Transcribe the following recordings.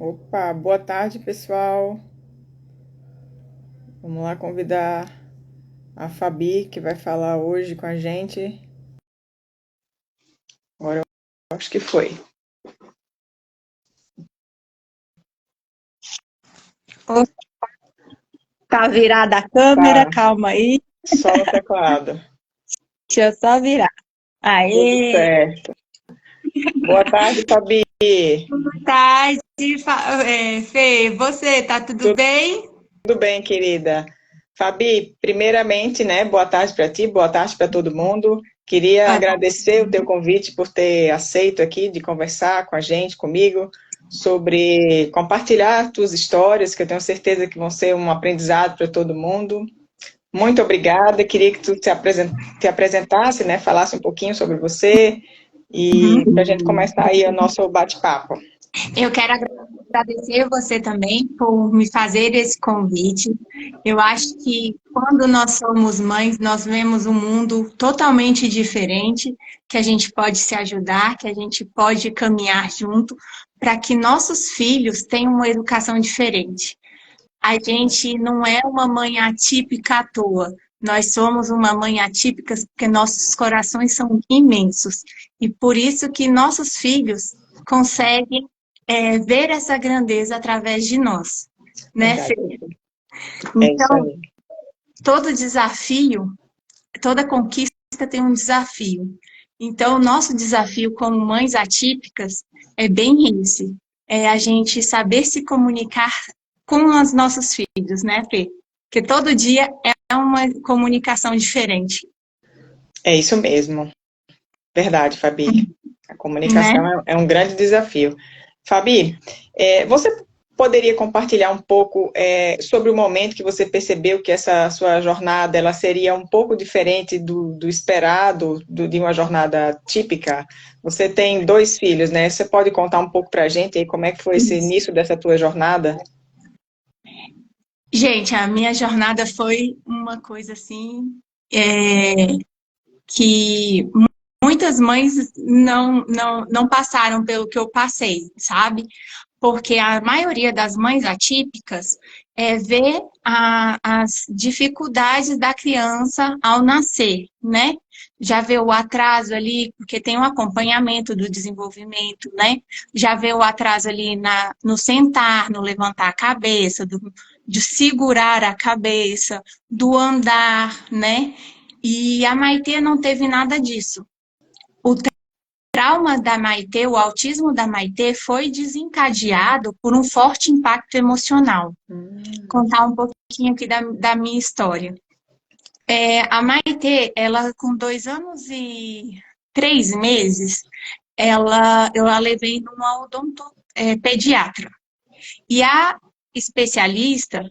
Opa, boa tarde, pessoal. Vamos lá convidar a Fabi, que vai falar hoje com a gente. Agora eu acho que foi. Ô, tá virada a câmera, Tá, calma aí, só no teclado. deixa eu só virar. Tudo Aê, certo. Boa tarde, Fabi. boa tarde, Fê, você, tá tudo bem? Tudo bem, querida? Fabi, primeiramente, né, boa tarde para ti, boa tarde para todo mundo. Queria Boa tarde. agradecer o teu convite por ter aceito aqui de conversar com a gente, comigo, sobre compartilhar tuas histórias, que eu tenho certeza que vão ser um aprendizado para todo mundo. Muito obrigada. Queria que tu te apresentasse, né, falasse um pouquinho sobre você e para a gente Uhum. começar aí o nosso bate-papo. Eu quero agradecer você também por me fazer esse convite. Eu acho que quando nós somos mães, nós vemos um mundo totalmente diferente, que a gente pode se ajudar, que a gente pode caminhar junto para que nossos filhos tenham uma educação diferente. A gente não é uma mãe atípica à toa. Nós somos uma mãe atípica porque nossos corações são imensos. E por isso que nossos filhos conseguem ver essa grandeza através de nós. Né, Fê? Verdade. É isso Então, aí. todo desafio, toda conquista tem um desafio. Então, o nosso desafio como mães atípicas é bem esse. É a gente saber se comunicar com os nossos filhos, né, Fê? Porque todo dia é uma comunicação diferente, É isso mesmo. Verdade, Fabi. A né? comunicação é um grande desafio. Fabi, você poderia compartilhar um pouco sobre o momento que você percebeu que essa sua jornada ela seria um pouco diferente do esperado, de uma jornada típica? Você tem dois filhos, né? Você pode contar um pouco para a gente aí como é que foi esse início dessa tua jornada? Gente, a minha jornada foi uma coisa assim, é, que muitas mães não passaram pelo que eu passei, sabe? Porque a maioria das mães atípicas vê as dificuldades da criança ao nascer, né? Já vê o atraso ali, porque tem um acompanhamento do desenvolvimento, né? Já vê o atraso ali no sentar, no levantar a cabeça, de segurar a cabeça, do andar, né? E a Maitê não teve nada disso. O trauma da Maitê, o autismo da Maitê foi desencadeado por um forte impacto emocional. Vou contar um pouquinho aqui da minha história. A Maitê, ela com 2 anos e 3 meses, eu a levei numa pediatra. E a especialista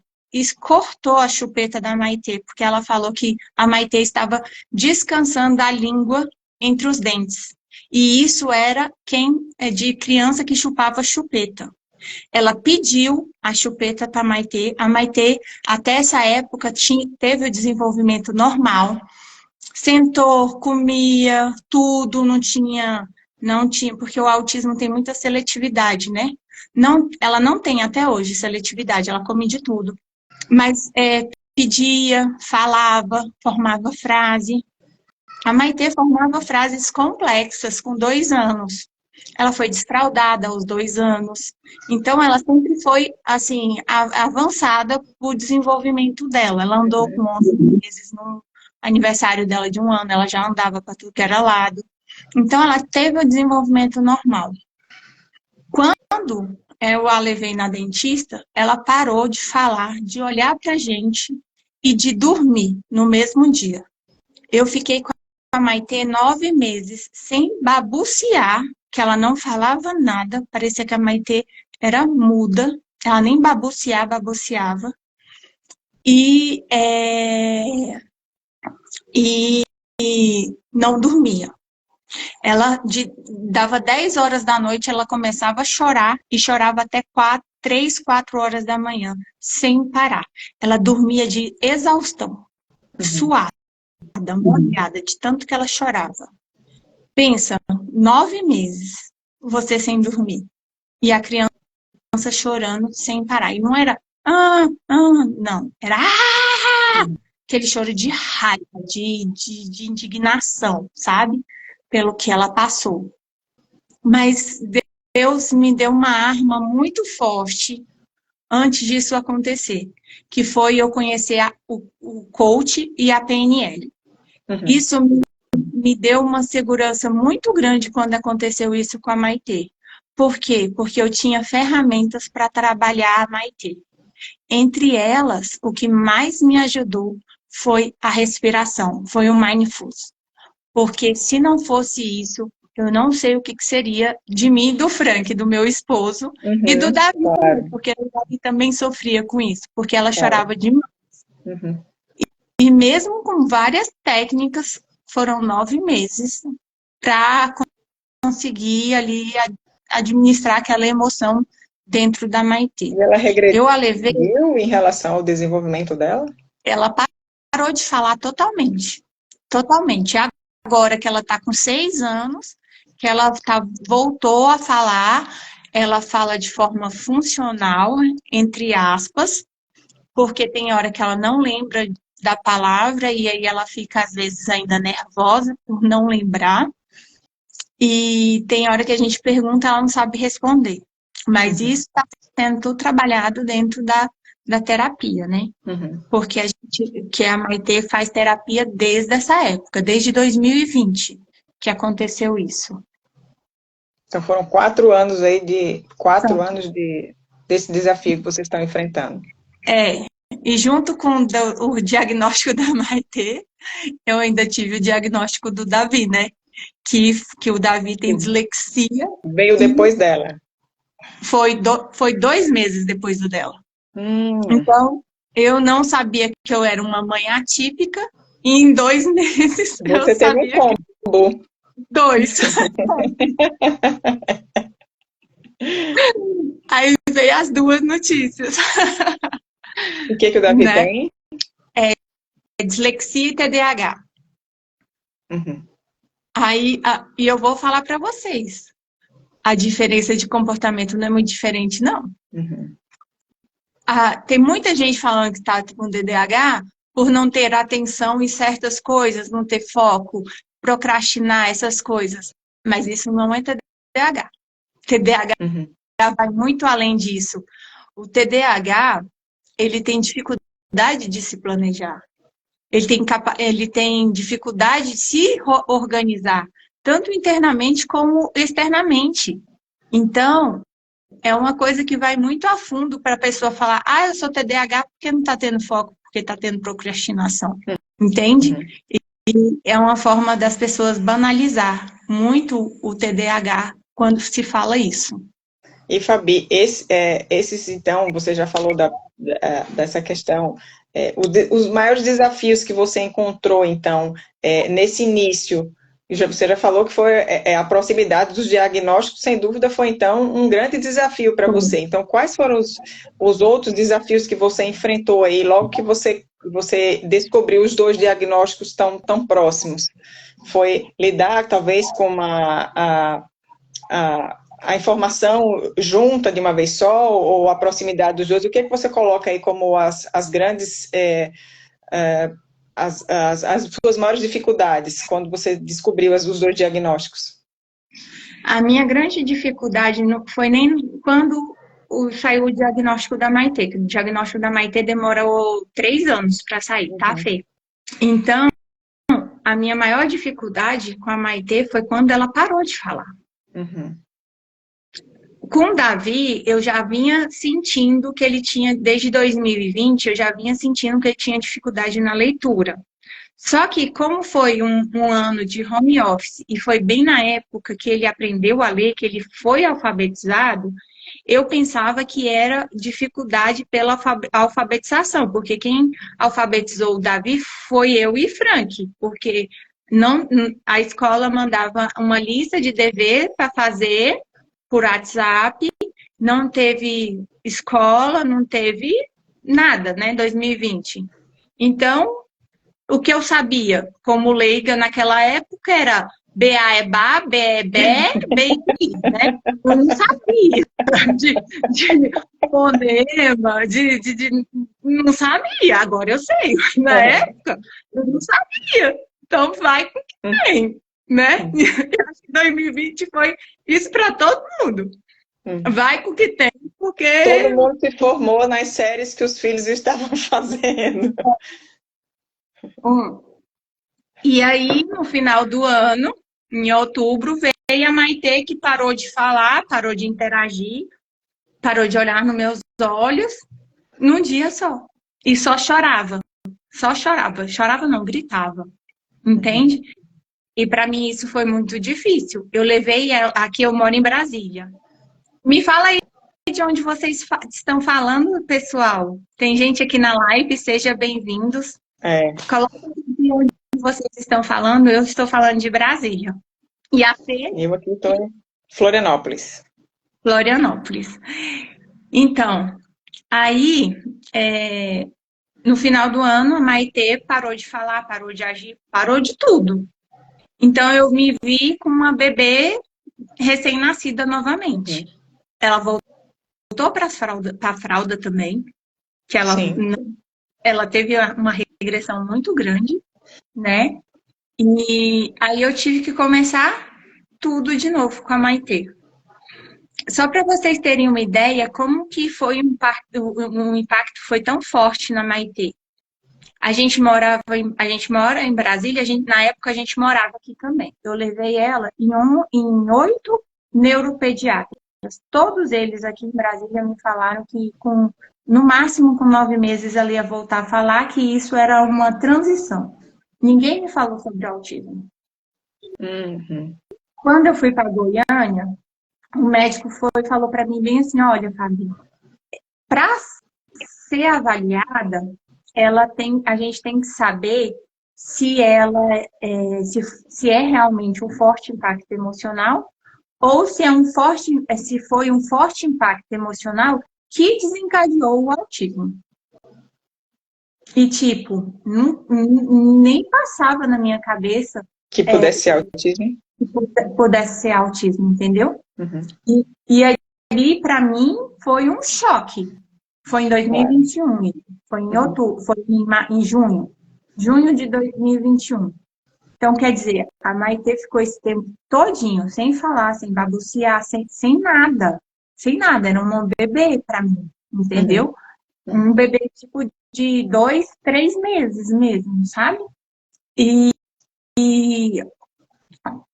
cortou a chupeta da Maitê, porque ela falou que a Maitê estava descansando a língua entre os dentes. E isso era quem é de criança que chupava chupeta. Ela pediu a chupeta para a Maitê, até essa época, teve o desenvolvimento normal. Sentou, comia, tudo, não tinha, porque o autismo tem muita seletividade, né? Não, ela não tem até hoje seletividade, ela come de tudo. Mas pedia, falava, formava frase. A Maitê formava frases complexas com 2 anos. Ela foi desfraldada aos 2 anos. Então, ela sempre foi, assim, avançada para o desenvolvimento dela. Ela andou com 11 meses no aniversário dela de 1 ano, ela já andava para tudo que era lado. Então, ela teve o desenvolvimento normal. Quando eu a levei na dentista, ela parou de falar, de olhar para a gente e de dormir no mesmo dia. Eu fiquei com a Maitê 9 meses sem babuciar, que ela não falava nada, parecia que a Maitê era muda, ela nem babuciava, e, e, e não dormia. Dava 10 horas da noite, ela começava a chorar e chorava até 3, 4 horas da manhã, sem parar. Ela dormia de exaustão, Uhum. suada, molhada, de tanto que ela chorava. Pensa, 9 meses você sem dormir. E a criança chorando sem parar. E não era, não. Era, aquele choro de raiva, de indignação, sabe? Pelo que ela passou. Mas Deus me deu uma arma muito forte antes disso acontecer, que foi eu conhecer o coach e a PNL. Isso me deu uma segurança muito grande quando aconteceu isso com a Maitê. Por quê? Porque eu tinha ferramentas para trabalhar a Maitê. Entre elas, o que mais me ajudou foi a respiração, foi o Mindfulness. Porque se não fosse isso, eu não sei o que seria de mim, do Frank, do meu esposo, e do Davi, claro. Porque o Davi também sofria com isso, porque ela chorava demais. E mesmo com várias técnicas, foram 9 meses para conseguir ali administrar aquela emoção dentro da Maitê. E ela regrediu em relação ao desenvolvimento dela? Ela parou de falar totalmente. Totalmente. Agora que ela está com 6 anos, que ela voltou a falar, ela fala de forma funcional, entre aspas, porque tem hora que ela não lembra da palavra e aí ela fica, às vezes, ainda nervosa por não lembrar. E tem hora que a gente pergunta, ela não sabe responder. Mas isso está sendo tudo trabalhado dentro da terapia, né? Porque a Maitê faz terapia desde essa época, desde 2020 que aconteceu isso. Então foram 4 anos aí desse desafio que vocês estão enfrentando. E junto com o diagnóstico da Maitê, eu ainda tive o diagnóstico do Davi, né? Que o Davi tem dislexia. Veio depois dela. Foi 2 meses depois do dela. Então, eu não sabia que eu era uma mãe atípica, e em 2 meses você teve um combo. 2. Aí veio as 2 notícias. O que o Davi tem? É dislexia e TDAH. Aí, e eu vou falar para vocês, a diferença de comportamento não é muito diferente, não. Tem muita gente falando que está com TDAH por não ter atenção em certas coisas, não ter foco, procrastinar essas coisas. Mas isso não é TDAH. TDAH vai muito além disso. O TDAH, ele tem dificuldade de se planejar. Ele tem dificuldade de se organizar, tanto internamente como externamente. Então, é uma coisa que vai muito a fundo para a pessoa falar, eu sou TDAH porque não está tendo foco, porque está tendo procrastinação. Entende? E é uma forma das pessoas banalizar muito o TDAH quando se fala isso. E, Fabi, esses então, você já falou dessa questão, os maiores desafios que você encontrou, então, nesse início, você já falou que foi a proximidade dos diagnósticos, sem dúvida, foi, então, um grande desafio para você. Então, quais foram os outros desafios que você enfrentou aí, logo que você descobriu os 2 diagnósticos tão próximos? Foi lidar, talvez, com a informação junta de uma vez só, ou a proximidade dos 2? O que é que você coloca aí como as grandes, as suas maiores dificuldades quando você descobriu os 2 diagnósticos? A minha grande dificuldade não foi nem quando saiu o diagnóstico da Maitê, que o diagnóstico da Maitê demorou 3 anos para sair, tá, Fê? Então, a minha maior dificuldade com a Maitê foi quando ela parou de falar. Com o Davi, eu já vinha sentindo que ele tinha, desde 2020, eu já vinha sentindo que ele tinha dificuldade na leitura. Só que, como foi um ano de home office, e foi bem na época que ele aprendeu a ler, que ele foi alfabetizado, eu pensava que era dificuldade pela alfabetização, porque quem alfabetizou o Davi foi eu e Frank, porque a escola mandava uma lista de dever para fazer por WhatsApp, não teve escola, não teve nada, né, 2020. Então, o que eu sabia como leiga naquela época era BA é Bá, B é Bé, B é I, né? Eu não sabia de fonema, não sabia, agora eu sei. Na época, eu não sabia. Então, vai com o que tem, né? Eu acho que 2020 foi isso para todo mundo. Vai com o que tem, porque... Todo mundo se formou nas séries que os filhos estavam fazendo. E aí, no final do ano, em outubro, veio a Maitê, que parou de falar, parou de interagir, parou de olhar nos meus olhos, num dia só. E só chorava. Só chorava. Chorava não, gritava. Entende? E para mim isso foi muito difícil. Eu levei ela... Aqui eu moro em Brasília. Me fala aí de onde vocês estão falando, pessoal. Tem gente aqui na live, sejam bem-vindos. Coloca de onde vocês estão falando. Eu estou falando de Brasília. E a Fê? Eu aqui estou em Florianópolis. Florianópolis. Então, aí, no final do ano, a Maitê parou de falar, parou de agir, parou de tudo. Então, eu me vi com uma bebê recém-nascida novamente. Ela voltou para a fralda também, que ela teve uma regressão muito grande, né? E aí eu tive que começar tudo de novo com a Maitê. Só para vocês terem uma ideia, como que foi um impacto foi tão forte na Maitê. A gente mora em Brasília, na época a gente morava aqui também. Eu levei ela em 8 neuropediatras. Todos eles aqui em Brasília me falaram que no máximo com 9 meses ela ia voltar a falar, que isso era uma transição. Ninguém me falou sobre autismo. Quando eu fui para Goiânia, o médico falou para mim bem assim, olha, Fabi, para ser avaliada, a gente tem que saber se ela se é realmente um forte impacto emocional ou se foi um forte impacto emocional que desencadeou o autismo. E tipo, nem passava na minha cabeça que pudesse ser autismo. Que pudesse ser autismo, entendeu? E ali, para mim, foi um choque. Foi em 2021, foi em outubro, foi em junho de 2021. Então, quer dizer, a Maitê ficou esse tempo todinho, sem falar, sem babucear, sem nada. Sem nada, era um bebê para mim, entendeu? Um bebê tipo de 2, 3 meses mesmo, sabe? E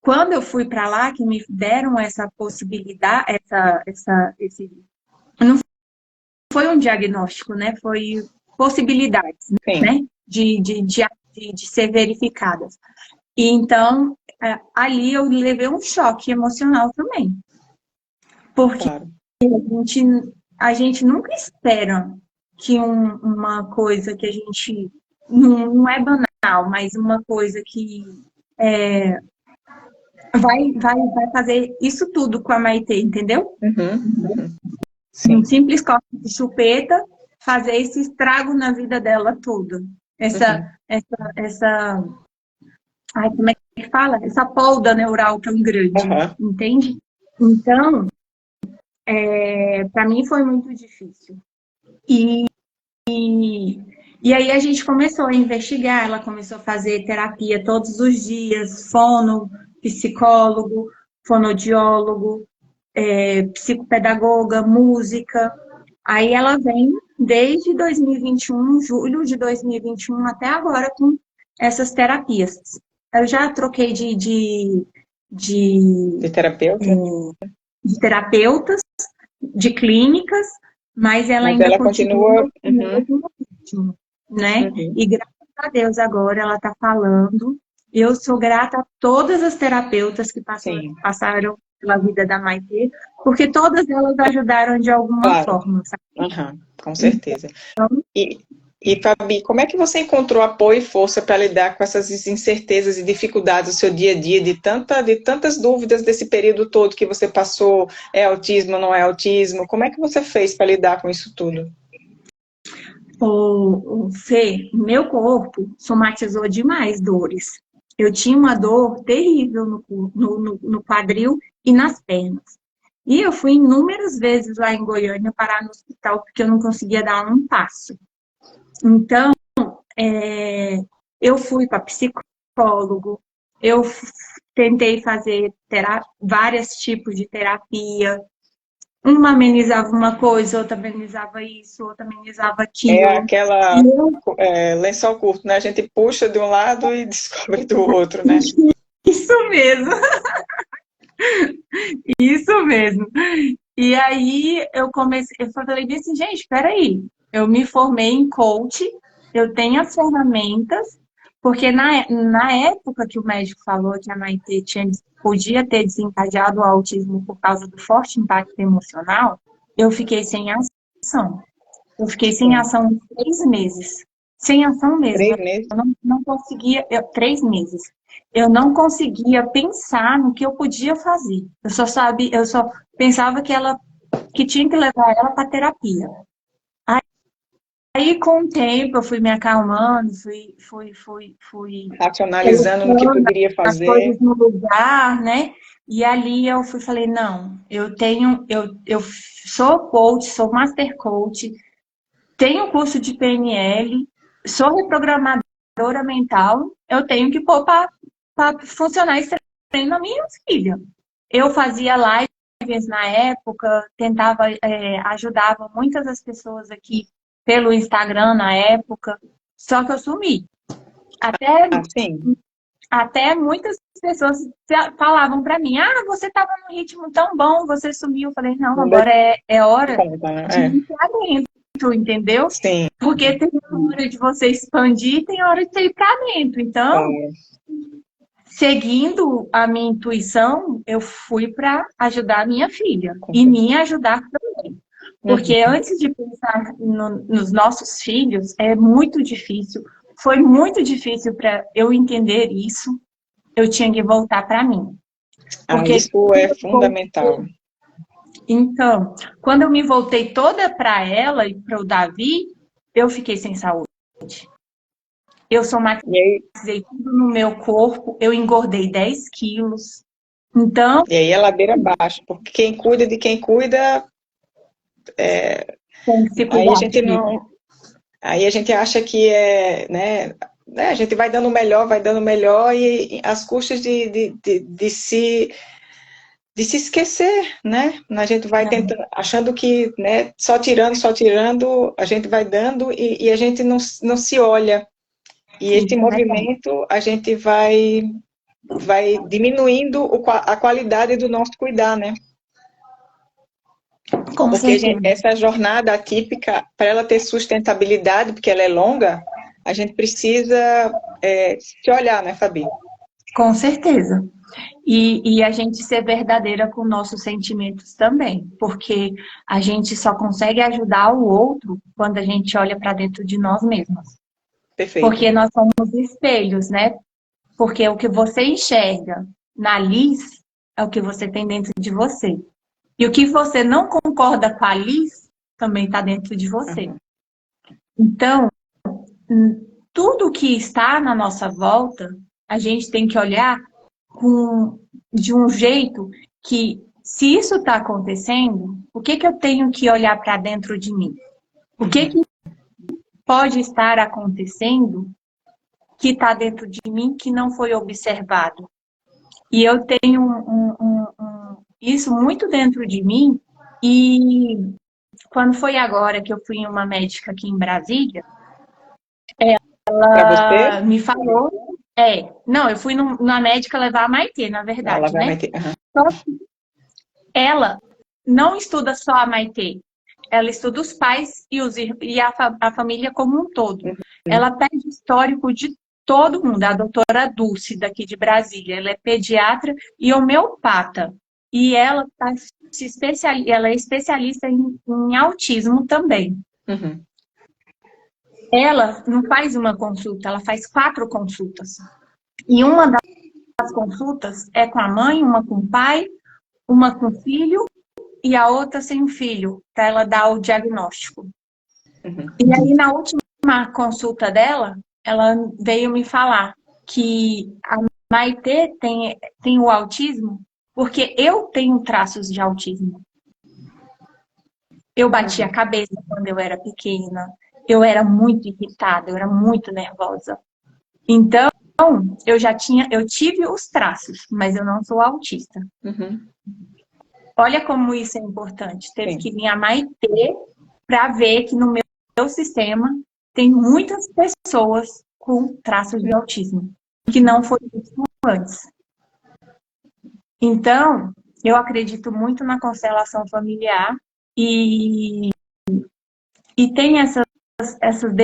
quando eu fui para lá, que me deram essa possibilidade, não foi um diagnóstico, né? Foi possibilidades, né? De ser verificadas. E então, ali eu levei um choque emocional também. Porque a gente nunca espera que uma coisa que a gente... Não é banal, mas uma coisa que vai fazer isso tudo com a Maitê, entendeu? Um simples copo de chupeta fazer esse estrago na vida dela toda. Como é que fala? Essa polda neural tão grande, entende? Então, para mim foi muito difícil. E aí a gente começou a investigar, ela começou a fazer terapia todos os dias, psicólogo, fonoaudiólogo, psicopedagoga, música. Aí ela vem desde 2021, julho de 2021 até agora com essas terapias. Eu já troquei de terapeuta? De terapeutas, de clínicas, mas ela ainda continua no mesmo ritmo, né? E graças a Deus agora ela está falando. Eu sou grata a todas as terapeutas que passaram pela vida da Maitê, porque todas elas ajudaram de alguma forma, sabe? Com certeza. E, Fabi, como é que você encontrou apoio e força para lidar com essas incertezas e dificuldades do seu dia a dia, de tantas dúvidas desse período todo que você passou? É autismo, não é autismo? Como é que você fez para lidar com isso tudo? Fê, meu corpo somatizou demais dores. Eu tinha uma dor terrível no quadril e nas pernas. E eu fui inúmeras vezes lá em Goiânia parar no hospital porque eu não conseguia dar um passo. Então, eu fui para psicólogo, eu tentei fazer vários tipos de terapia. Uma amenizava uma coisa, outra amenizava isso, outra amenizava É aquilo. aquela lençol curto, né? A gente puxa de um lado e descobre do outro, né? Isso mesmo, isso mesmo. E aí eu falei assim, gente, peraí, eu me formei em coach, eu tenho as ferramentas, porque na época que o médico falou que a Maitê podia ter desencadeado o autismo por causa do forte impacto emocional, eu fiquei sem ação. Eu fiquei sem Sim. ação 3 meses. Sem ação mesmo. 3 meses? Eu não conseguia, 3 meses. Eu não conseguia pensar no que eu podia fazer. Eu só pensava que tinha que levar ela para terapia. Aí, com o tempo, eu fui me acalmando, fui Racionalizando no que colocando poderia as fazer. coisas no lugar, né? E ali falei, não, eu sou coach, sou master coach, tenho curso de PNL, sou reprogramadora mental, eu tenho que pôr para funcionar esse treino na minha filha. Eu fazia lives na época, ajudava muitas das pessoas aqui pelo Instagram na época, só que eu sumi. Assim, Até muitas pessoas falavam para mim, você estava num ritmo tão bom, você sumiu. Eu falei, não, não dá agora é hora conta, né? de ir para dentro, entendeu? Sim. Porque tem hora de você expandir, tem hora de você ir para dentro. Então, seguindo a minha intuição, eu fui para ajudar a minha filha e me ajudar também. Porque antes de pensar nos nossos filhos, é muito difícil. Foi muito difícil para eu entender isso. Eu tinha que voltar para mim. Porque Isso é fundamental. então, quando eu me voltei toda para ela e para o Davi, eu fiquei sem saúde. Eu somatizei tudo no meu corpo, eu engordei 10 quilos. Então, E aí é ladeira abaixo, porque quem cuida de quem cuida, tem que se aí a cuidar gente de não, aí a gente acha que né, a gente vai dando melhor e às custas de se esquecer, né? A gente vai tentando, achando que, né, só tirando, a gente vai dando e a gente não se olha. E esse movimento, a gente vai diminuindo a qualidade do nosso cuidar, né? Com Porque certeza. essa jornada atípica, para ela ter sustentabilidade, porque ela é longa, a gente precisa se olhar, né, Fabi? Com certeza. E a gente ser verdadeira com nossos sentimentos também, porque a gente só consegue ajudar o outro quando a gente olha para dentro de nós mesmos. Perfeito. Porque nós somos espelhos, né? Porque o que você enxerga na Liz é o que você tem dentro de você. E o que você não concorda com a Liz também está dentro de você. Então, tudo que está na nossa volta, a gente tem que olhar de um jeito que, se isso está acontecendo, o que eu tenho que olhar para dentro de mim? O que pode estar acontecendo que está dentro de mim que não foi observado? E eu tenho isso muito dentro de mim. E quando foi agora que eu fui em uma médica aqui em Brasília, Para você, ela me falou. Não, eu fui na médica levar a Maitê, na ela verdade, vai né? meter. Ela não estuda só a Maitê, ela estuda os pais e a família como um todo. Ela pede histórico de todo mundo. A doutora Dulce, daqui de Brasília, ela é pediatra e homeopata. E ela ela é especialista em autismo também. Uhum. Ela não faz uma consulta, ela faz 4 consultas. E uma das consultas é com a mãe, uma com o pai, uma com o filho e a outra sem o filho, para ela dar o diagnóstico. E aí, na última consulta dela, ela veio me falar que a Maitê tem o autismo porque eu tenho traços de autismo. Eu batia a cabeça quando eu era pequena, eu era muito irritada, eu era muito nervosa. Então, eu tive os traços, mas eu não sou autista. Uhum. Olha como isso é importante. Teve Sim. que vir a Maitê para ver que no meu sistema tem muitas pessoas com traços de autismo, que não foi visto antes. Então, eu acredito muito na constelação familiar e tem essas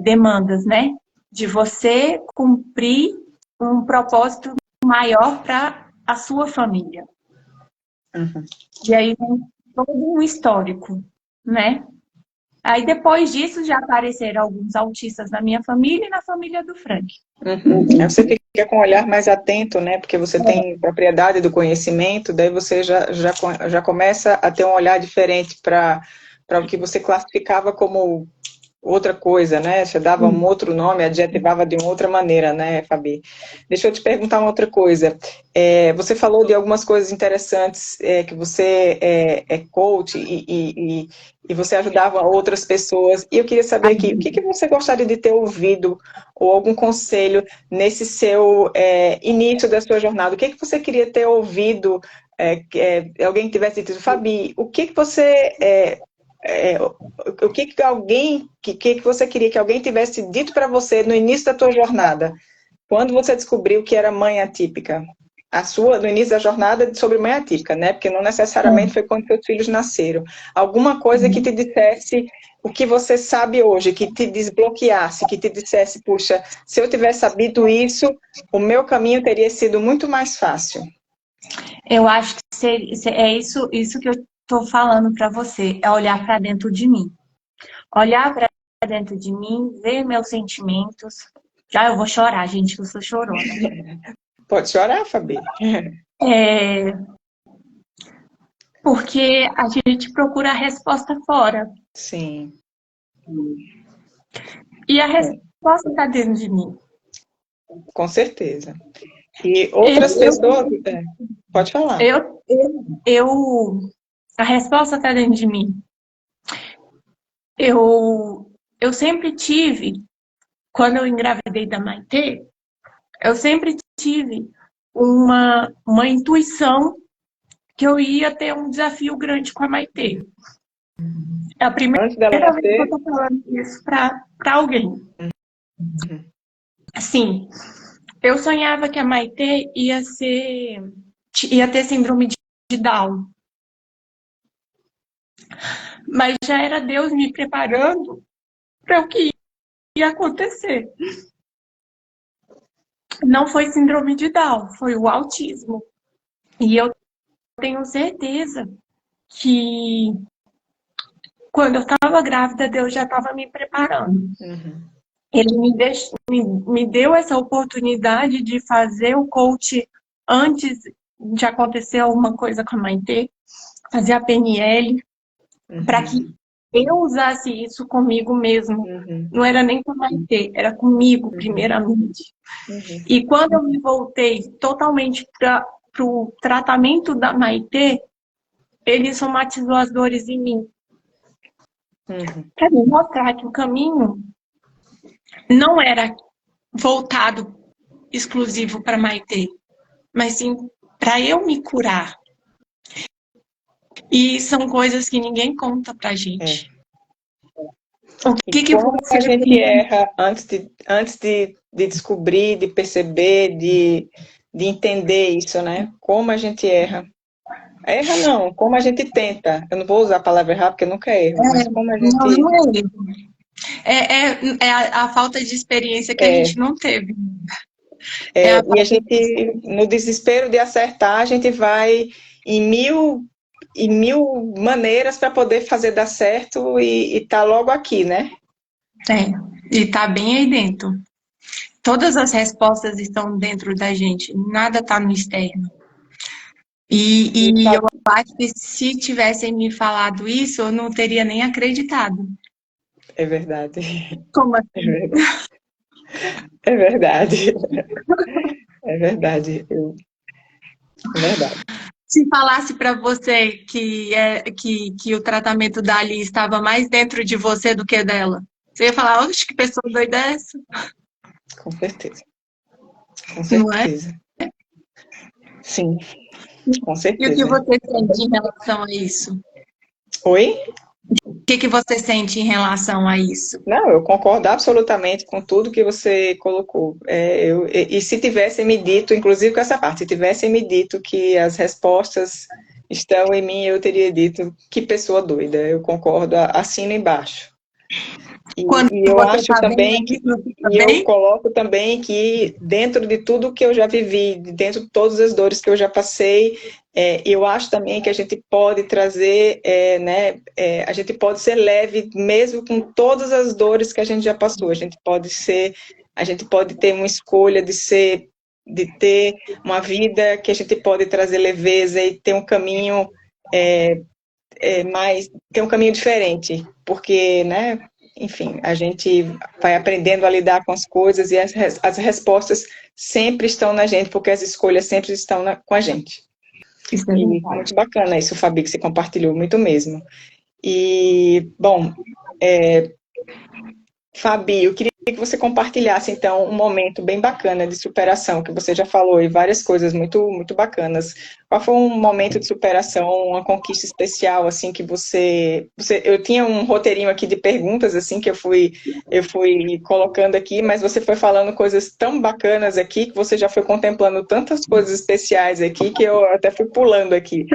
demandas, né? De você cumprir um propósito maior para a sua família. Uhum. E aí tem todo um histórico, né? Aí depois disso já apareceram alguns autistas na minha família e na família do Frank. Uhum. Aí você fica com um olhar mais atento, né? Porque você tem propriedade do conhecimento, daí você já começa a ter um olhar diferente para o que você classificava como outra coisa, né? Você dava um outro nome, adjetivava de uma outra maneira, né, Fabi? Deixa eu te perguntar uma outra coisa. Você falou de algumas coisas interessantes, que você é coach e você ajudava outras pessoas. E eu queria saber aqui, o que você gostaria de ter ouvido ou algum conselho nesse seu início da sua jornada? O que você queria ter ouvido? Alguém que tivesse dito, Fabi, o que você o que você queria que alguém tivesse dito para você no início da tua jornada, quando você descobriu que era mãe atípica? No início da jornada sobre mãe atípica, né? Porque não necessariamente foi quando seus filhos nasceram. Alguma coisa que te dissesse o que você sabe hoje, que te desbloqueasse, que te dissesse, puxa, se eu tivesse sabido isso, o meu caminho teria sido muito mais fácil. Eu acho que é isso que eu estou falando para você, é olhar para dentro de mim. Olhar para dentro de mim, ver meus sentimentos. Já eu vou chorar, gente, que eu sou chorona. Pode chorar, Fabi. Porque a gente procura a resposta fora. Sim. E a resposta está dentro de mim. Com certeza. E outras pessoas... Pode falar. A resposta está dentro de mim. Eu sempre tive, quando eu engravidei da Maitê, eu sempre tive uma intuição que eu ia ter um desafio grande com a Maitê. É a primeira vez que eu estou falando isso para alguém. Uhum. Assim, eu sonhava que a Maitê ia ter síndrome de Down. Mas já era Deus me preparando para o que ia acontecer. Não foi síndrome de Down, foi o autismo. E eu tenho certeza que quando eu estava grávida, Deus já estava me preparando. Uhum. Ele me deu essa oportunidade de fazer o coach antes de acontecer alguma coisa com a Maitê, fazer a PNL, para que eu usasse isso comigo mesmo. Uhum. Não era nem com a Maitê, era comigo, primeiramente. Uhum. E quando eu me voltei totalmente para o tratamento da Maitê, ele somatizou as dores em mim. Para me mostrar que o caminho não era voltado exclusivo para Maitê, mas sim para eu me curar. E são coisas que ninguém conta pra gente. O que como você... a gente erra antes de descobrir, de perceber, de entender isso, né? Como a gente erra. Erra não, como a gente tenta. Eu não vou usar a palavra errar porque nunca erro, mas como a gente... Não é erro. É a falta de experiência que a gente não teve. E a gente, no desespero de acertar, a gente vai em mil maneiras para poder fazer dar certo e tá logo aqui, né? E tá bem aí dentro. Todas as respostas estão dentro da gente, nada tá no externo. E eu acho que se tivessem me falado isso, eu não teria nem acreditado. É verdade. Como assim? É verdade. É verdade. É verdade. É verdade. Se falasse para você que o tratamento da Ali estava mais dentro de você do que dela, você ia falar, oxe, que pessoa doida é essa? Com certeza. Com Não é? certeza. Sim, com E o que certeza. você sente em relação a isso? Oi? O que você sente em relação a isso? Não, eu concordo absolutamente com tudo que você colocou. E se tivessem me dito, inclusive com essa parte, se tivessem me dito que as respostas estão em mim, eu teria dito que pessoa doida. Eu concordo, assino embaixo. Quando E eu você acho está bem também ali, não fica e eu bem? coloco também que dentro de tudo que eu já vivi, dentro de todas as dores que eu já passei, eu acho também que a gente pode trazer, né, a gente pode ser leve mesmo com todas as dores que a gente já passou. A gente pode ter uma escolha de ter uma vida que a gente pode trazer leveza e ter um caminho ter um caminho diferente, porque, né, enfim, a gente vai aprendendo a lidar com as coisas e as respostas sempre estão na gente, porque as escolhas sempre estão com a gente. Isso é E verdade. muito bacana isso, Fabi, que você compartilhou, muito mesmo. E, bom, Fabi, eu queria que você compartilhasse, então, um momento bem bacana de superação, que você já falou, e várias coisas muito, muito bacanas. Qual foi um momento de superação, uma conquista especial, assim, que eu tinha um roteirinho aqui de perguntas, assim, que eu fui colocando aqui, mas você foi falando coisas tão bacanas aqui, que você já foi contemplando tantas coisas especiais aqui, que eu até fui pulando aqui.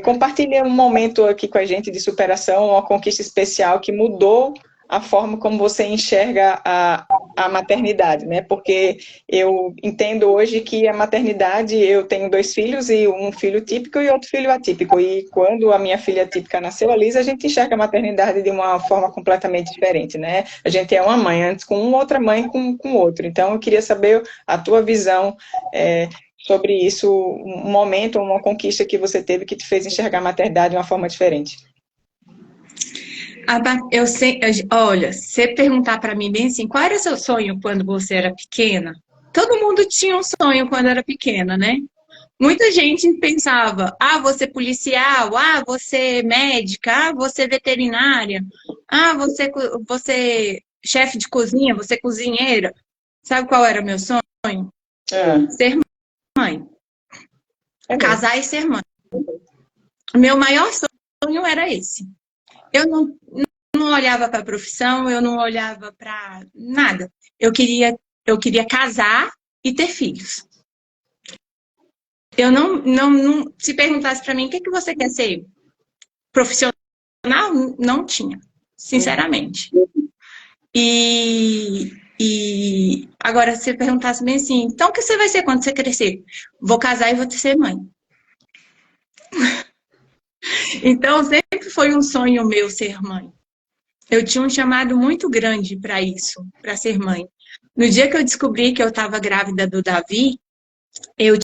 Compartilha um momento aqui com a gente de superação, uma conquista especial que mudou a forma como você enxerga a maternidade, né? Porque eu entendo hoje que a maternidade, eu tenho 2 filhos, e um filho típico e outro filho atípico. E quando a minha filha típica nasceu, a Lisa, a gente enxerga a maternidade de uma forma completamente diferente, né? A gente é uma mãe antes com uma, outra mãe com outro. Então, eu queria saber a tua visão sobre isso, um momento, uma conquista que você teve que te fez enxergar a maternidade de uma forma diferente. Eu sei, olha, se você perguntar para mim bem assim, qual era o seu sonho quando você era pequena? Todo mundo tinha um sonho quando era pequena, né? Muita gente pensava, você policial, você médica, você veterinária, você chefe de cozinha, você cozinheira. Sabe qual era o meu sonho? Ser mãe. Casar e ser mãe. O meu maior sonho era esse. Eu não olhava para a profissão, eu não olhava para nada. Eu queria casar e ter filhos. Eu não se perguntasse para mim, o que você quer ser? Profissional? Não tinha, sinceramente. E agora, se perguntasse bem assim, então o que você vai ser quando você crescer? Vou casar e vou ser mãe. Então, sempre foi um sonho meu ser mãe. Eu tinha um chamado muito grande para isso, para ser mãe. No dia que eu descobri que eu estava grávida do Davi, eu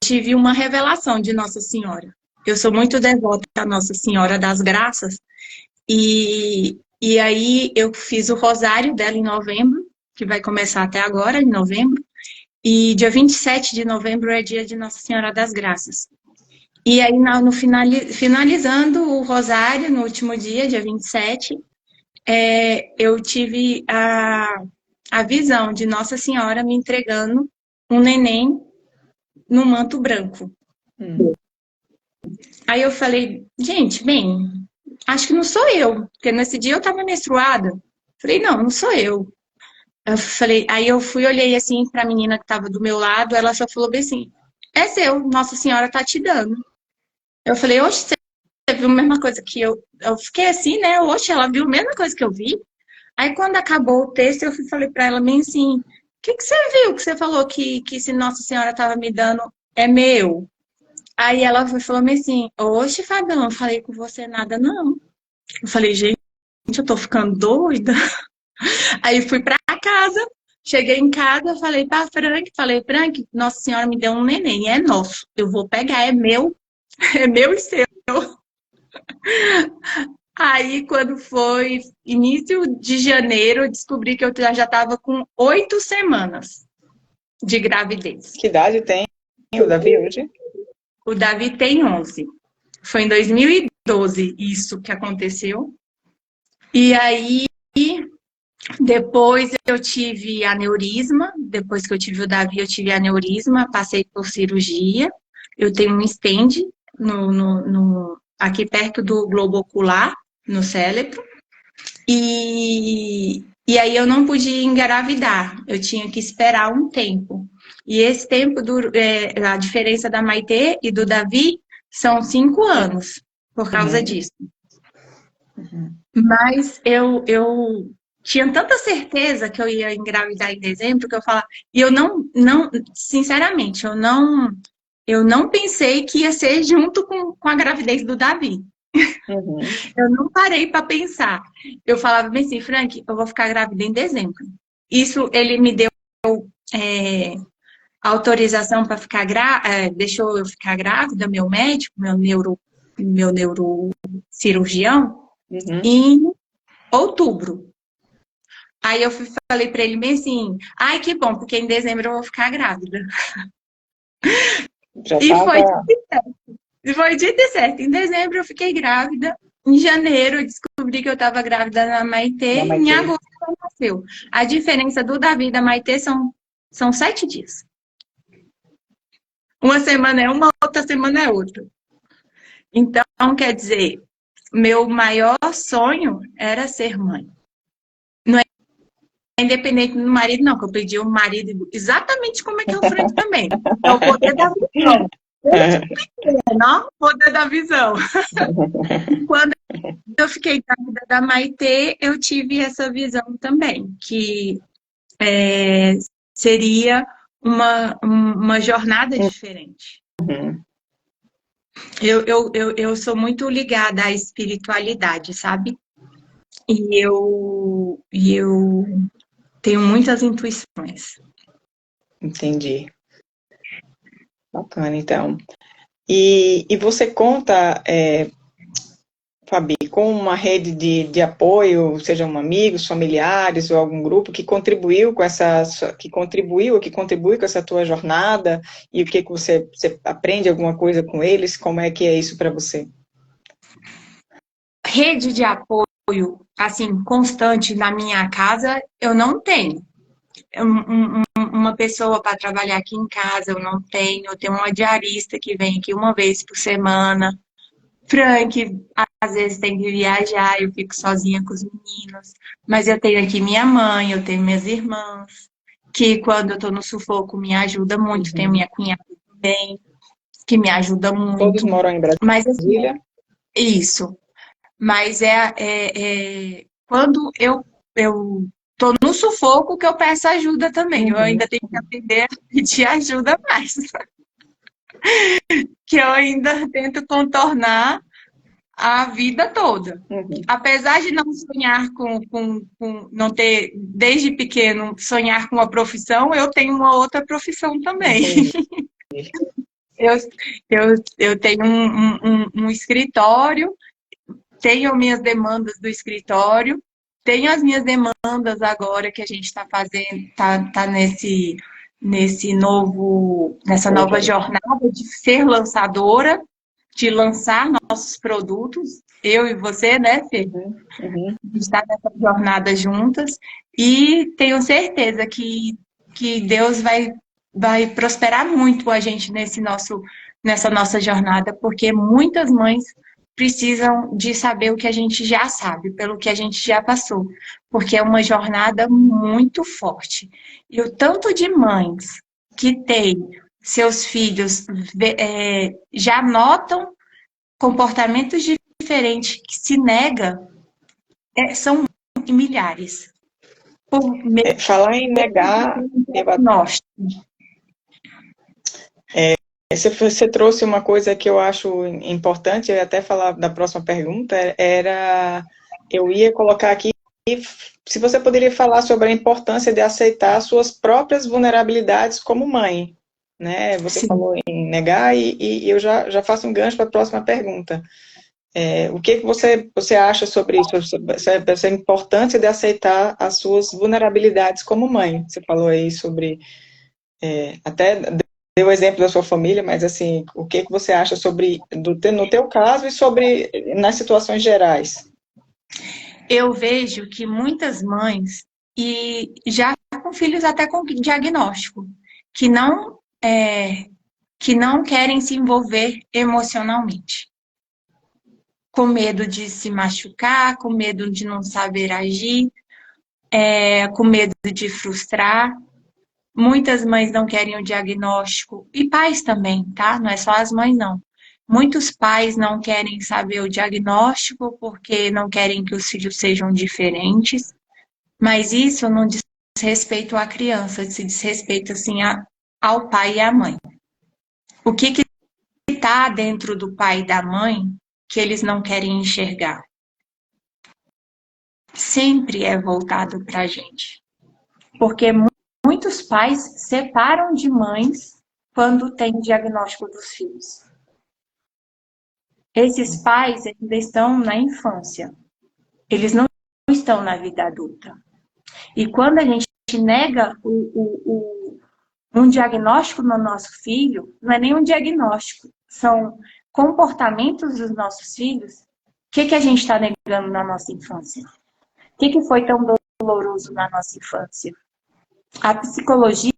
tive uma revelação de Nossa Senhora. Eu sou muito devota a Nossa Senhora das Graças, e aí eu fiz o rosário dela em novembro, que vai começar até agora, em novembro, e dia 27 de novembro é dia de Nossa Senhora das Graças. E aí, finalizando o rosário, no último dia 27, eu tive a visão de Nossa Senhora me entregando um neném no manto branco. Aí eu falei, gente, bem, acho que não sou eu, porque nesse dia eu estava menstruada. Falei, não sou eu. Eu falei, aí eu olhei assim para a menina que estava do meu lado, ela só falou bem assim, é seu, Nossa Senhora tá te dando. Eu falei, oxe, você viu a mesma coisa que eu? Eu fiquei assim, né? Oxe, ela viu a mesma coisa que eu vi. Aí quando acabou o texto, eu falei para ela bem assim, o que você viu que você falou que se Nossa Senhora estava me dando é meu? Aí ela falou assim, oxe, Fabiana, eu não falei com você nada, não. Eu falei, gente, eu tô ficando doida. Aí fui pra casa, cheguei em casa, falei, Frank, Nossa Senhora me deu um neném, é nosso. Eu vou pegar, é meu e seu. Aí, quando foi início de janeiro, eu descobri que eu já estava com 8 semanas de gravidez. Que idade tem o Davi hoje? O Davi tem 11. Foi em 2012 isso que aconteceu. E aí, depois eu tive aneurisma. Depois que eu tive o Davi, eu tive aneurisma. Passei por cirurgia. Eu tenho um stent aqui perto do globo ocular, no cérebro. E aí eu não podia engravidar. Eu tinha que esperar um tempo. E esse tempo, a diferença da Maitê e do Davi são 5 anos, por causa disso. Mas eu tinha tanta certeza que eu ia engravidar em dezembro, que eu falava... E eu não sinceramente, eu não pensei que ia ser junto com a gravidez do Davi. Eu não parei para pensar. Eu falava bem assim, Frank, eu vou ficar grávida em dezembro. Isso ele me deu autorização para ficar grávida, deixou eu ficar grávida, meu médico, meu neurocirurgião, em outubro. Aí eu falei para ele bem assim, ai que bom, porque em dezembro eu vou ficar grávida. Foi dito e certo. Em dezembro eu fiquei grávida. Em janeiro eu descobri que eu estava grávida da Maitê. Em agosto ela nasceu. A diferença do Davi e da Maitê são 7 dias. Uma semana é uma, outra semana é outra. Então, quer dizer, meu maior sonho era ser mãe. Não é independente do marido, não, que eu pedi um marido exatamente como é que é o Frank também. É o poder da visão. Não, o poder da visão. Quando eu fiquei grávida da Maitê, eu tive essa visão também, que seria uma jornada diferente. Eu sou muito ligada à espiritualidade, sabe? E eu tenho muitas intuições. Entendi. Bacana, então. E você conta, Fabi, com uma rede de apoio, sejam amigos, familiares ou algum grupo que contribuiu com que contribui com essa tua jornada, e o que você aprende alguma coisa com eles? Como é que é isso para você? Rede de apoio, assim, constante na minha casa, eu não tenho. Uma pessoa para trabalhar aqui em casa, eu não tenho. Eu tenho uma diarista que vem aqui uma vez por semana. Frank, às vezes tem que viajar, eu fico sozinha com os meninos. Mas eu tenho aqui minha mãe, eu tenho minhas irmãs, que quando eu tô no sufoco me ajuda muito. Tenho minha cunhada também, que me ajuda muito. Todos moram em Brasília? Mas, assim, isso. Mas quando eu tô no sufoco que eu peço ajuda também. Eu ainda tenho que aprender a pedir ajuda mais. Que eu ainda tento contornar a vida toda. Apesar de não sonhar não ter, desde pequeno, sonhar com uma profissão, eu tenho uma outra profissão também. Eu tenho um escritório, tenho minhas demandas do escritório, tenho as minhas demandas agora que a gente está fazendo, tá nessa nova jornada de ser lançadora, de lançar nossos produtos, eu e você, né, Fê? A gente está nessa jornada juntas e tenho certeza que Deus vai prosperar muito a gente nessa nossa jornada, porque muitas mães precisam de saber o que a gente já sabe, pelo que a gente já passou, porque é uma jornada muito forte. E o tanto de mães que têm seus filhos já notam comportamentos diferentes que se nega, são milhares. Falar em negar, você trouxe uma coisa que eu acho importante, eu ia até falar da próxima pergunta, eu ia colocar aqui, se você poderia falar sobre a importância de aceitar suas próprias vulnerabilidades como mãe, né? Você falou em negar e eu já faço um gancho para a próxima pergunta. O que você acha sobre isso, sobre essa importância de aceitar as suas vulnerabilidades como mãe? Você falou aí sobre, até deu o exemplo da sua família, mas assim, o que você acha sobre, no teu caso e sobre, nas situações gerais? Eu vejo que muitas mães, e já com filhos até com diagnóstico, que não querem se envolver emocionalmente. Com medo de se machucar, com medo de não saber agir, com medo de frustrar. Muitas mães não querem o diagnóstico, e pais também, tá? Não é só as mães, não. Muitos pais não querem saber o diagnóstico porque não querem que os filhos sejam diferentes, mas isso não diz respeito à criança, se diz respeito, assim, ao pai e à mãe. O que está dentro do pai e da mãe que eles não querem enxergar? Sempre é voltado para a gente. Porque muitos pais separam de mães quando tem diagnóstico dos filhos. Esses pais ainda estão na infância. Eles não estão na vida adulta. E quando a gente nega um diagnóstico no nosso filho, não é nem um diagnóstico, são comportamentos dos nossos filhos. O que a gente está negando na nossa infância? O que foi tão doloroso na nossa infância? A psicologia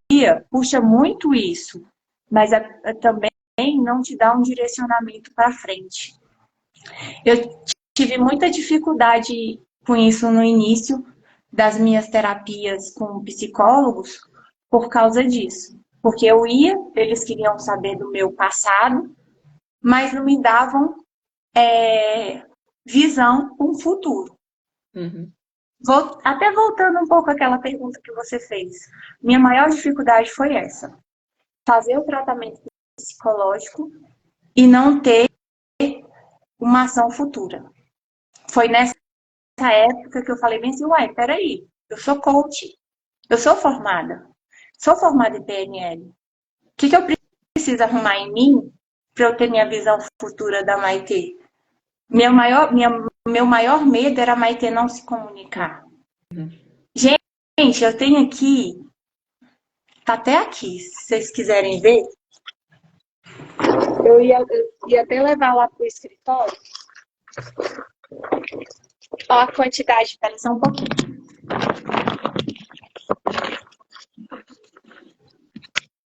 puxa muito isso, mas também não te dá um direcionamento para frente. Eu tive muita dificuldade com isso no início das minhas terapias com psicólogos por causa disso. Porque eu ia, eles queriam saber do meu passado, mas não me davam visão para um futuro. Uhum. Até voltando um pouco àquela pergunta que você fez. Minha maior dificuldade foi essa. Fazer o tratamento psicológico e não ter uma ação futura. Foi nessa época que eu falei bem assim, peraí, eu sou coach, eu sou formada em PNL. O que eu preciso arrumar em mim para eu ter minha visão futura da Maitê? Meu maior medo era a Maitê não se comunicar. Gente, eu tenho aqui, tá até aqui, se vocês quiserem ver. Eu ia até levar lá pro escritório. Ó a quantidade, pera só um pouquinho.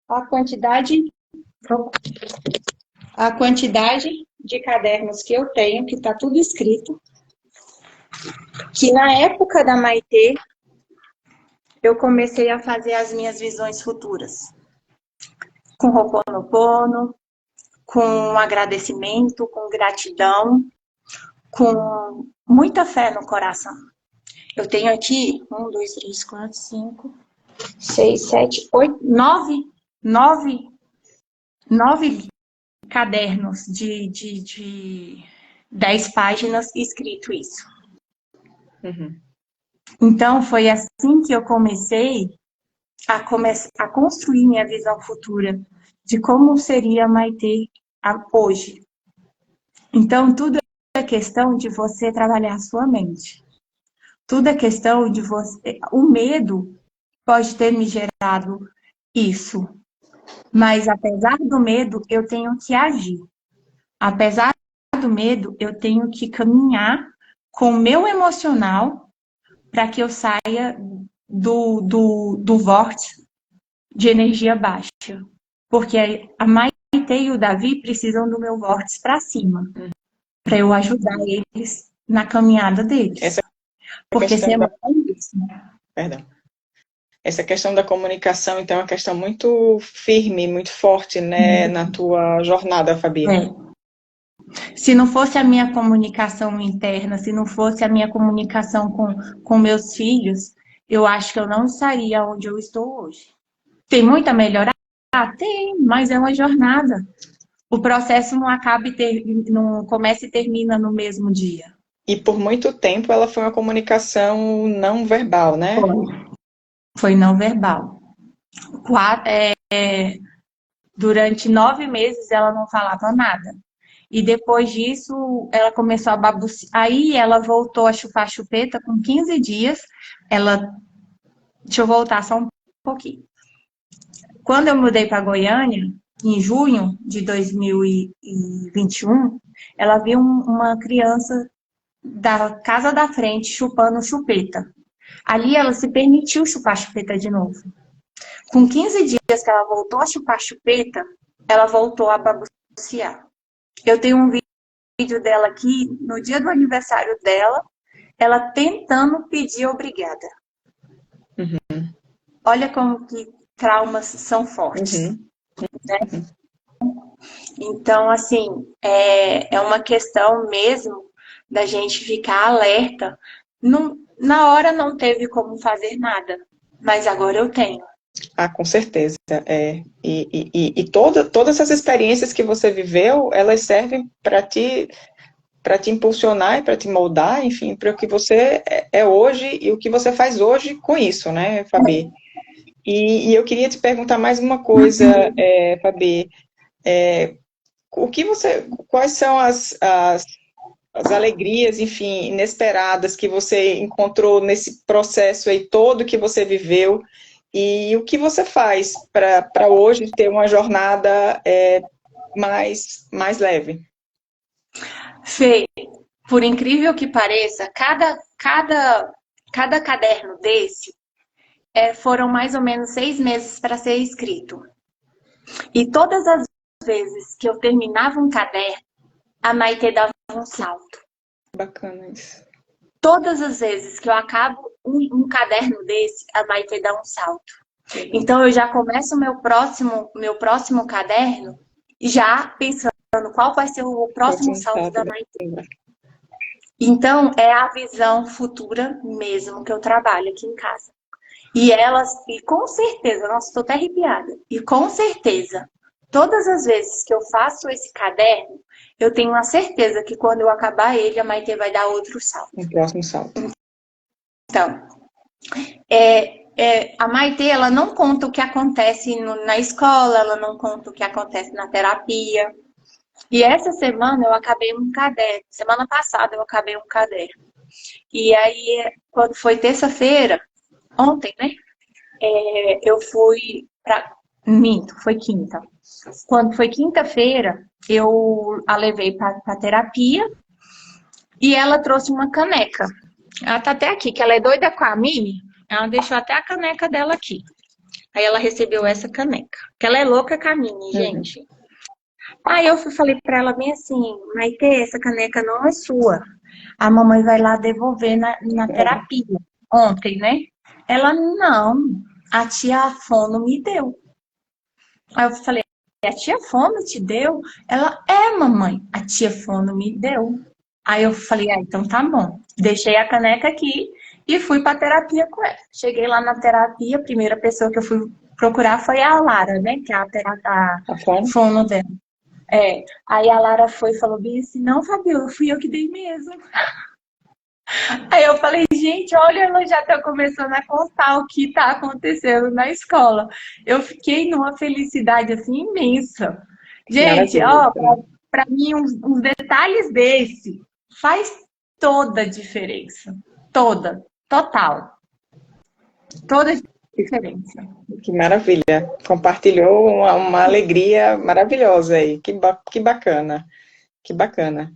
Ó a quantidade de cadernos que eu tenho, que tá tudo escrito. Que na época da Maitê, eu comecei a fazer as minhas visões futuras. Com Ho'oponopono, com agradecimento, com gratidão, com muita fé no coração. Eu tenho aqui 1, 2, 3, 4, 5, 6, 7, 8, 9 cadernos de 10 páginas escrito isso. Uhum. Então, foi assim que eu comecei a construir minha visão futura de como seria a Maitê hoje. Então, tudo é questão de você trabalhar a sua mente. Tudo é questão de você... O medo pode ter me gerado isso. Mas, apesar do medo, eu tenho que agir. Apesar do medo, eu tenho que caminhar com o meu emocional para que eu saia do vórtice de energia baixa. Porque a Maitê e o Davi precisam do meu vórtice para cima. Para eu ajudar eles na caminhada deles. Porque sempre é isso. Perdão. Essa questão da comunicação, então, é uma questão muito firme, muito forte, né, na tua jornada, Fabi. Se não fosse a minha comunicação interna, se não fosse a minha comunicação com meus filhos, eu acho que eu não estaria onde eu estou hoje. Tem muito a melhorar? Tem, mas é uma jornada. O processo não começa e termina no mesmo dia. E por muito tempo ela foi uma comunicação não verbal, né? Foi não verbal. Durante 9 meses ela não falava nada. E depois disso, ela começou a babuciar. Aí ela voltou a chupar chupeta com 15 dias. Ela. Deixa eu voltar só um pouquinho. Quando eu mudei para Goiânia, em junho de 2021, ela viu uma criança da casa da frente chupando chupeta. Ali ela se permitiu chupar chupeta de novo. Com 15 dias que ela voltou a chupar chupeta, ela voltou a babuciar. Eu tenho um vídeo dela aqui, no dia do aniversário dela, ela tentando pedir obrigada. Uhum. Olha como que traumas são fortes. Uhum. Né? Então, assim, é uma questão mesmo da gente ficar alerta. Na hora não teve como fazer nada, mas agora eu tenho. Ah, com certeza. E todas essas experiências que você viveu, elas servem para te impulsionar e para te moldar, enfim, para o que você é hoje e o que você faz hoje com isso, né, Fabi? E eu queria te perguntar mais uma coisa, Fabi. Quais são as alegrias, enfim, inesperadas que você encontrou nesse processo aí todo que você viveu e o que você faz para hoje ter uma jornada mais leve? Fê, por incrível que pareça, cada caderno desse foram mais ou menos 6 meses para ser escrito. E todas as vezes que eu terminava um caderno, a Maitê dava um salto. Bacana isso. Todas as vezes que eu acabo um caderno desse, a Maitê dá um salto. Então eu já começo o meu próximo caderno já pensando qual vai ser o próximo salto da Maitê. Então é a visão futura mesmo que eu trabalho aqui em casa. E com certeza, nossa, estou até arrepiada. E com certeza, todas as vezes que eu faço esse caderno, eu tenho a certeza que quando eu acabar ele, a Maitê vai dar outro salto. Um próximo salto. Então, a Maitê, ela não conta o que acontece na escola, ela não conta o que acontece na terapia. E essa semana eu acabei um caderno. Semana passada eu acabei um caderno. E aí, quando foi terça-feira, ontem, né? Eu fui pra. Minto, foi quinta. Quando foi quinta-feira, eu a levei para terapia e ela trouxe uma caneca. Ela tá até aqui, que ela é doida com a Mimi. Ela deixou até a caneca dela aqui. Aí ela recebeu essa caneca. Que ela é louca com a Mimi, gente. Aí eu falei para ela bem assim, Maitê, essa caneca não é sua. A mamãe vai lá devolver na terapia. Ontem, né? Ela, não. A tia Fono me deu. Aí eu falei, a tia Fono te deu? Ela, mamãe, a tia Fono me deu. Aí eu falei, então tá bom. Deixei a caneca aqui e fui pra terapia com ela. Cheguei lá na terapia, a primeira pessoa que eu fui procurar foi a Lara, né? Que é a fono dela. Aí a Lara foi e falou bem assim, não, Fabiola, fui eu que dei mesmo. Aí eu falei, gente, olha, ela já tá começando a contar o que tá acontecendo na escola. Eu fiquei numa felicidade, assim, imensa. Gente, ó, pra mim, uns detalhes desse faz toda a diferença. Toda. Total. Toda a diferença. Que maravilha. Compartilhou uma alegria maravilhosa aí. Que bacana. Que bacana.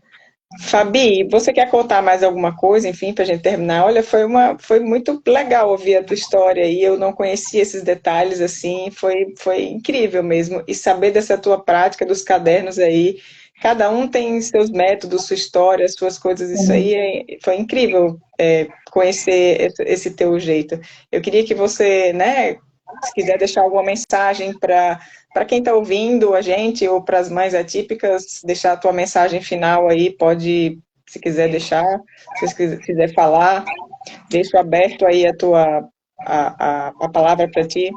Fabi, você quer contar mais alguma coisa, enfim, para a gente terminar? Olha, foi muito legal ouvir a tua história e eu não conhecia esses detalhes, assim, foi incrível mesmo. E saber dessa tua prática dos cadernos aí, cada um tem seus métodos, sua história, suas coisas, isso aí foi incrível conhecer esse teu jeito. Eu queria que você, né, se quiser deixar alguma mensagem para quem está ouvindo a gente, ou para as mães atípicas, deixar a tua mensagem final aí, pode, se quiser deixar, se você quiser falar, deixo aberto aí a palavra para ti.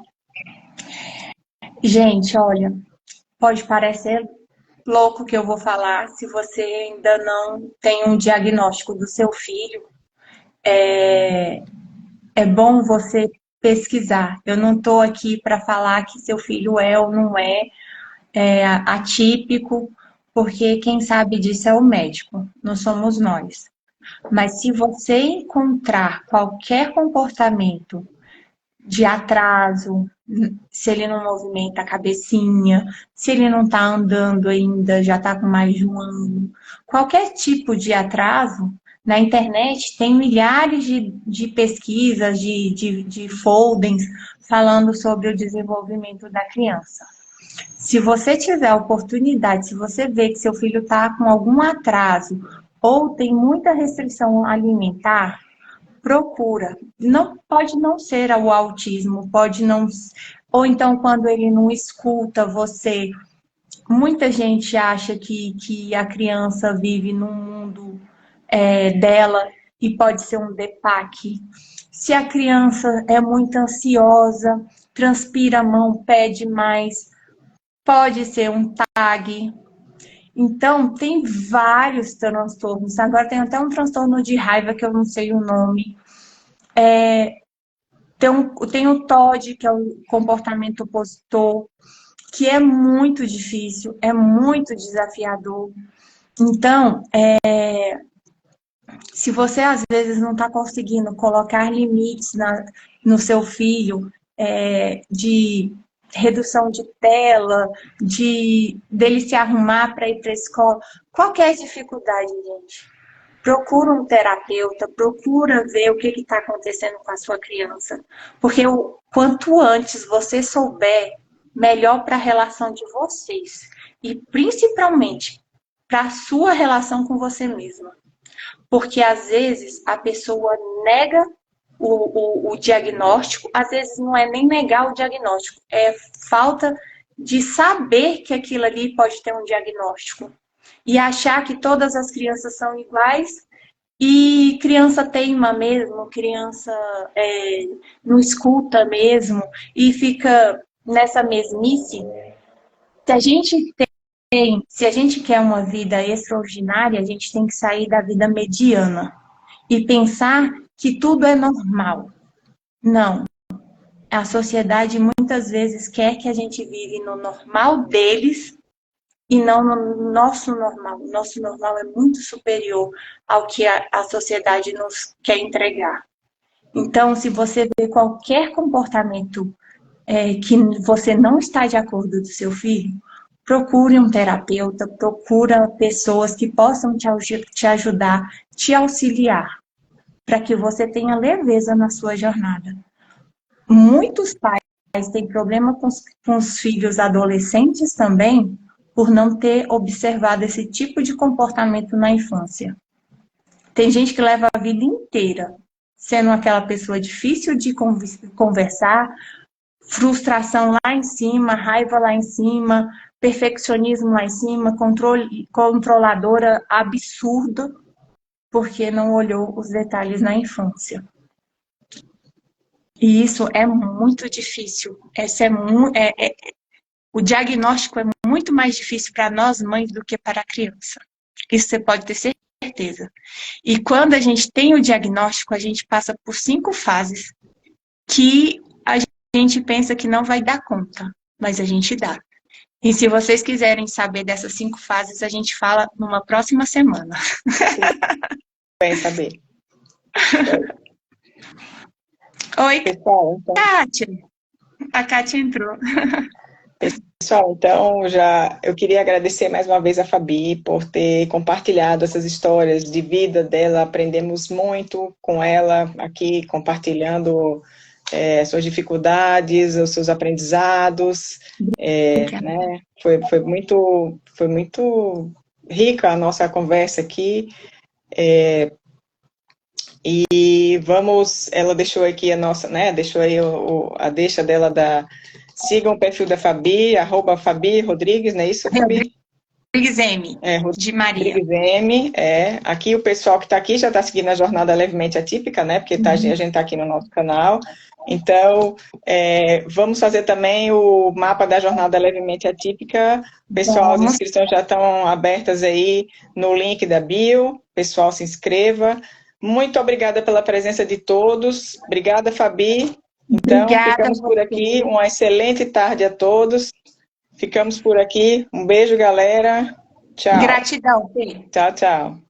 Gente, olha, pode parecer louco que eu vou falar, se você ainda não tem um diagnóstico do seu filho, é bom você pesquisar. Eu não estou aqui para falar que seu filho é ou não é atípico, porque quem sabe disso é o médico, não somos nós. Mas se você encontrar qualquer comportamento de atraso, se ele não movimenta a cabecinha, se ele não está andando ainda, já está com mais de um ano, qualquer tipo de atraso, na internet tem milhares de pesquisas, de foldings falando sobre o desenvolvimento da criança. Se você tiver a oportunidade, se você vê que seu filho está com algum atraso ou tem muita restrição alimentar, procura. Não pode não ser o autismo, pode não, ou então quando ele não escuta você. Muita gente acha que a criança vive num mundo dela e pode ser um DEPAC. Se a criança é muito ansiosa, transpira a mão, pede mais, pode ser um TAG. Então, tem vários transtornos. Agora tem até um transtorno de raiva que eu não sei o nome. Tem o TOD, que é o comportamento opositor, que é muito difícil, é muito desafiador. Então, se você às vezes não está conseguindo colocar limites no seu filho, de redução de tela, dele se arrumar para ir para a escola, qualquer dificuldade, gente, procura um terapeuta, procura ver o que está acontecendo com a sua criança, porque quanto antes você souber, melhor para a relação de vocês e principalmente para a sua relação com você mesma. Porque às vezes a pessoa nega o diagnóstico, às vezes não é nem negar o diagnóstico, é falta de saber que aquilo ali pode ter um diagnóstico. E achar que todas as crianças são iguais e criança teima mesmo, criança não escuta mesmo e fica nessa mesmice. Se a gente quer uma vida extraordinária, a gente tem que sair da vida mediana e pensar que tudo é normal. Não. A sociedade muitas vezes quer que a gente vive no normal deles e não no nosso normal. O nosso normal é muito superior ao que a sociedade nos quer entregar. Então, se você vê qualquer comportamento que você não está de acordo do seu filho, procure um terapeuta, procura pessoas que possam te ajudar, te auxiliar, para que você tenha leveza na sua jornada. Muitos pais têm problema com os filhos adolescentes também, por não ter observado esse tipo de comportamento na infância. Tem gente que leva a vida inteira sendo aquela pessoa difícil de conversar, frustração lá em cima, raiva lá em cima, perfeccionismo lá em cima, controladora absurda, porque não olhou os detalhes na infância. E isso é muito difícil. O diagnóstico é muito mais difícil para nós mães do que para a criança. Isso você pode ter certeza. E quando a gente tem o diagnóstico, a gente passa por 5 fases que a gente pensa que não vai dar conta, mas a gente dá. E se vocês quiserem saber dessas 5 fases, a gente fala numa próxima semana. Bem saber. Oi, Pessoal, então... Kátia. A Kátia entrou. Pessoal, então eu queria agradecer mais uma vez a Fabi por ter compartilhado essas histórias de vida dela. Aprendemos muito com ela aqui, compartilhando suas dificuldades, os seus aprendizados. Né? Foi muito rica a nossa conversa aqui. E ela deixou aqui a nossa, né? Deixou aí a deixa dela sigam o perfil da Fabi, @Fabi Rodrigues, não é isso, Fabi? Rodrigues M, de Maria. Rodrigues M, Aqui o pessoal que está aqui já está seguindo a Jornada Levemente Atípica, né? Porque a gente está aqui no nosso canal. Então, vamos fazer também o mapa da Jornada Levemente Atípica. Pessoal, as inscrições já estão abertas aí no link da bio. Pessoal, se inscreva. Muito obrigada pela presença de todos. Obrigada, Fabi. Então, obrigada, ficamos por aqui. Uma excelente tarde a todos. Ficamos por aqui. Um beijo, galera. Tchau. Gratidão, Fê. Tchau, tchau.